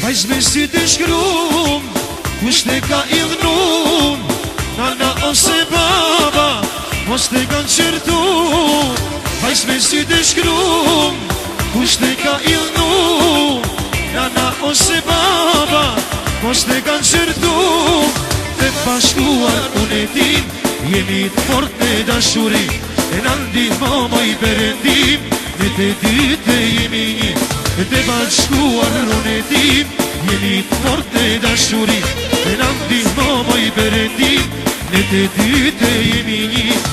Hajzme si të shkrum, kush te ka idhnun, nana ose baba, mos te kanë qërtu. Hajzme si të shkrum, kush te ka idhnun, nana ose baba, mos te kanë qërtu. Të bashkuar unë e tim, jemi të fort me dashuri, e në ndihmo i Perëndim, ne të dy të jemi një. Të bashkuar unë e tim, jemi të fort me dashuri, e në ndihmo i Perëndim, ne të dy të jemi një.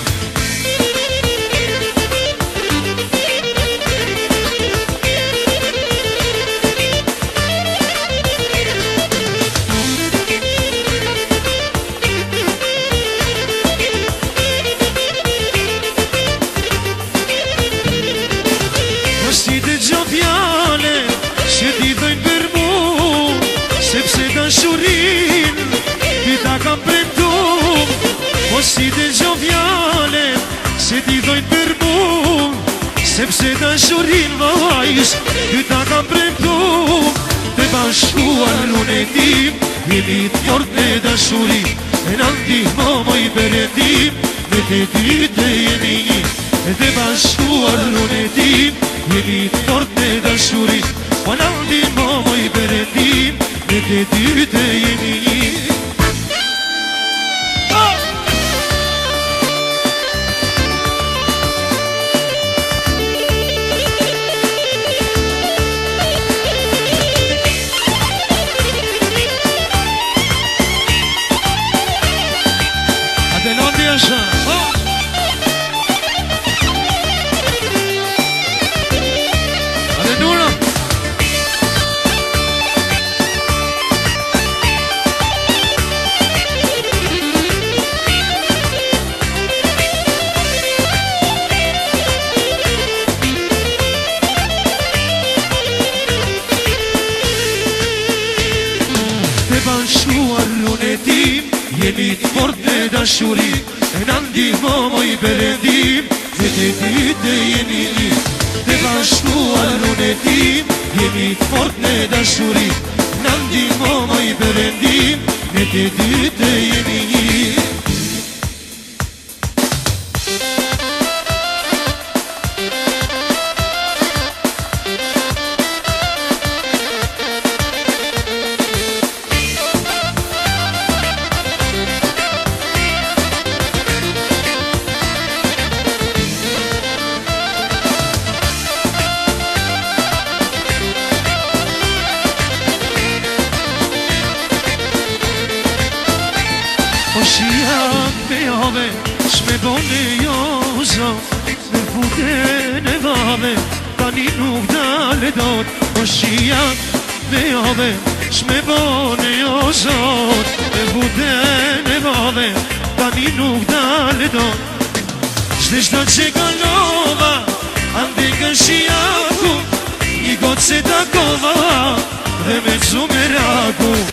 Si të gjo fjale që t'i dhojnë për mu, sepse dashurin ty ta kam premtu. Po si të gjo fjale që t'i dhojnë për mu, sepse dashurin vajsh ty ta kam premtu. Të bashkuar unë e tim, jemi të fort me dashuri, e në ndihmo i Perëndim, ne të dy të jemi një. Të bashkuar unë e tim, jemi të fort me dashuri, po në ndihmo i Perëndim, ne të dy të jemi një. Adelante așa. Të bashkuar unë e tim, jemi të fort me dashuri, e në ndihmo i Perëndim, ne të dy të jemi një. Të bashkuar unë e tim, jemi të fort me dashuri, në ndihmo i Perëndim, ne të dy të jemi një. O shia me jave, shme bone jo zot, me futen e vave, tani nuk dale dot. O shia me jave, shme bone jo zot, me futen e vave, tani nuk dale dot. Shdeshta që kalova, ande kën shiaku, I gotë se takova, dhe me cu me raku.